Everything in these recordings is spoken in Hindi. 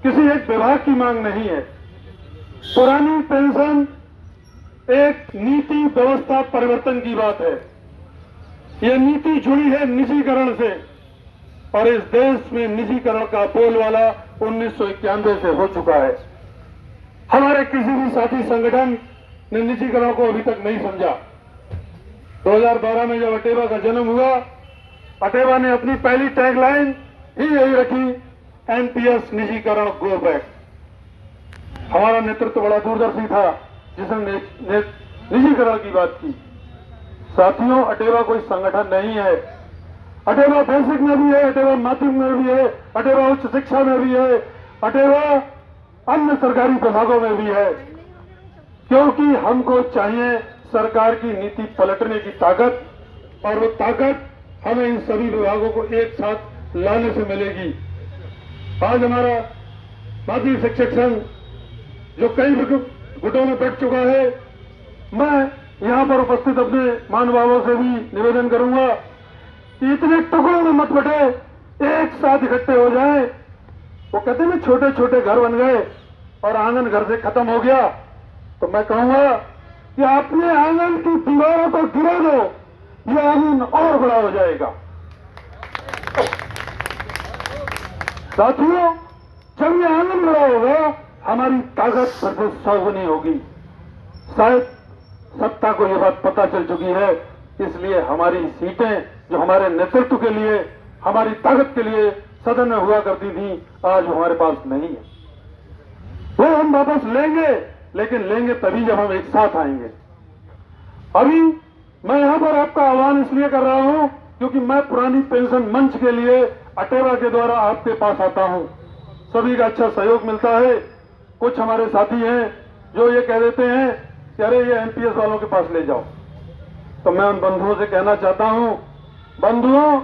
किसी एक विभाग की मांग नहीं है। पुरानी पेंशन एक नीति व्यवस्था परिवर्तन की बात है। यह नीति जुड़ी है निजीकरण से, और इस देश में निजीकरण का बोलबाला 1991 से हो चुका है। हमारे किसी भी साथी संगठन ने निजीकरण को अभी तक नहीं समझा। 2012 में जब अटेवा का जन्म हुआ, अटेवा ने अपनी पहली टैगलाइन ही यही रखी, एनपीएस निजीकरण गो बैक। हमारा नेतृत्व बड़ा दूरदर्शी था जिसने निजीकरण की बात की। साथियों, अटेवा कोई संगठन नहीं है। अटेवा बेसिक में भी है, अटेवा माध्यमिक में भी है, अटेवा उच्च शिक्षा में भी है, अटेवा अन्य सरकारी विभागों में भी है। क्योंकि हमको चाहिए सरकार की नीति पलटने की ताकत, और वो ताकत हमें इन सभी विभागों को एक साथ लाने से मिलेगी। आज हमारा माध्यमिक शिक्षक संघ जो कई गुटों में बैठ चुका है, मैं यहां पर उपस्थित अपने महानुभावों से भी निवेदन करूंगा कि इतने टुकड़ों में मत बटे, एक साथ इकट्ठे हो जाएं। वो कहते हैं छोटे छोटे घर बन गए और आंगन घर से खत्म हो गया, तो मैं कहूंगा कि अपने आंगन की दीवारों को गिरा दो, यह आंगन और बड़ा हो जाएगा। साथियों, जब यह आंगन बड़ा होगा, हमारी ताकत फिर से 100 गुनी होगी। शायद सत्ता को यह बात पता चल चुकी है, इसलिए हमारी सीटें जो हमारे नेतृत्व के लिए, हमारी ताकत के लिए सदन में हुआ करती थी, आज हमारे पास नहीं है। वो हम वापस लेंगे, लेकिन लेंगे तभी जब हम एक साथ आएंगे। अभी मैं यहां पर आपका आह्वान इसलिए कर रहा हूं क्योंकि मैं पुरानी पेंशन मंच के लिए अटेवा के द्वारा आपके पास आता हूं। सभी का अच्छा सहयोग मिलता है। कुछ हमारे साथी हैं जो ये कह देते हैं कि अरे ये एनपीएस वालों के पास ले जाओ, तो मैं उन बंधुओं से कहना चाहता हूं, बंधुओं,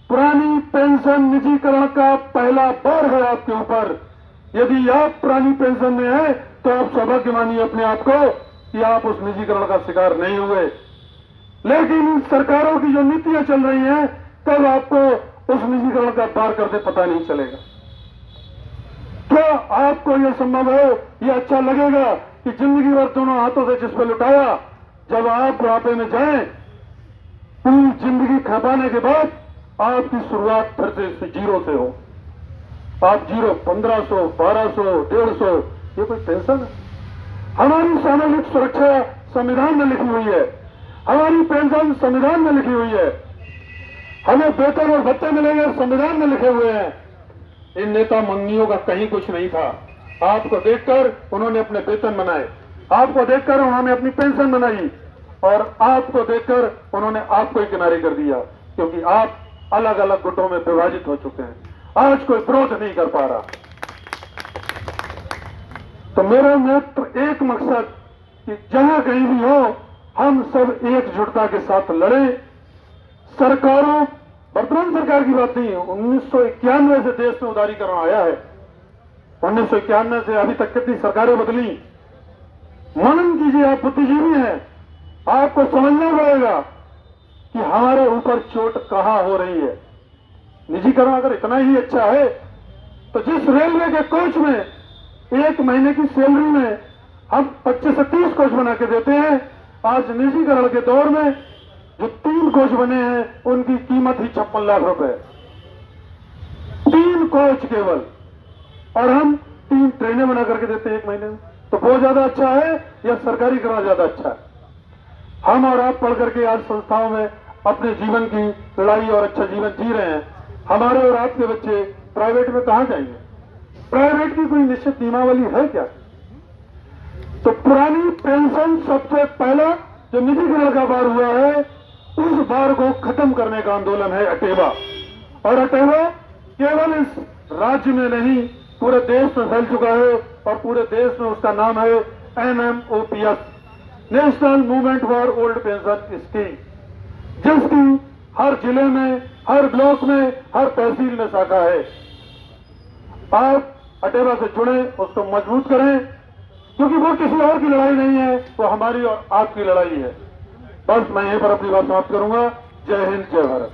पुरानी पेंशन निजीकरण का पहला बार है आपके ऊपर। यदि आप पुरानी पेंशन में हैं तो आप सौभाग्य मानिए अपने आप को कि आप उस निजीकरण का शिकार नहीं हुए। लेकिन इन सरकारों की जो नीतियां चल रही हैं, कब आपको उस निजीकरण का पार करते पता नहीं चलेगा। क्या आपको यह संभव है, यह अच्छा लगेगा कि जिंदगी भर दोनों हाथों से जिस पर लुटाया, जब आप बुढ़ापे में जाएं, पूरी जिंदगी खपाने के बाद आपकी शुरुआत फिर से जीरो से हो। आप जीरो 1500, 1200, 150, ये कोई पेंशन है? हमारी सामाजिक सुरक्षा संविधान में लिखी हुई है, हमारी पेंशन संविधान में लिखी हुई है, हमें वेतन और भत्ते मिलेंगे संविधान में लिखे हुए हैं। इन नेता मंगियों का कहीं कुछ नहीं था। आपको देखकर उन्होंने अपने वेतन बनाए, आपको देखकर उन्होंने अपनी पेंशन बनाई, और आपको देखकर उन्होंने आपको ही किनारे कर दिया, क्योंकि आप अलग अलग गुटों में विभाजित हो चुके हैं। आज कोई विरोध नहीं कर पा रहा। तो मेरा मात्र एक मकसद कि जहां कहीं भी हो, हम सब एकजुटता के साथ लड़ें। सरकारों, वर्तमान सरकार की बात नहीं है, 1991 से देश में उदारीकरण आया है। 1991 से अभी तक कितनी सरकारें बदली। मनन कीजिए, आप बुद्धिजीवी हैं, आपको समझना पड़ेगा कि हमारे ऊपर चोट कहां हो रही है। निजीकरण अगर इतना ही अच्छा है, तो जिस रेलवे के कोच में एक महीने की सैलरी में हम 25 से 30 कोच बना के देते हैं, आज निजीकरण के दौर में जो 3 कोच बने हैं उनकी कीमत ही 56 लाख रुपए। 3 कोच केवल, और हम 3 ट्रेनें बना करके देते हैं एक महीने में। तो वो ज्यादा अच्छा है या सरकारीकरण ज्यादा अच्छा है? हम और आप पढ़ करके आज संस्थाओं में अपने जीवन की लड़ाई और अच्छा जीवन जी रहे हैं। हमारे और आपके बच्चे प्राइवेट में कहां जाएंगे? प्राइवेट की कोई निश्चित नियमावली है क्या? तो पुरानी पेंशन सबसे पहला जो निजीकरण का बार हुआ है, उस बार को खत्म करने का आंदोलन है अटेवा। और अटेवा केवल इस राज्य में नहीं, पूरे देश में फैल चुका है, और पूरे देश में उसका नाम है NMOPS, national movement for old pension scheme, जिसकी हर जिले में, हर ब्लॉक में, हर तहसील में शाखा है। आप अटेवा से जुड़े, उसको मजबूत करें, क्योंकि वो किसी और की लड़ाई नहीं है, वो हमारी और आपकी लड़ाई है। बस मैं यहीं पर अपनी बात समाप्त करूंगा। जय हिंद, जय भारत।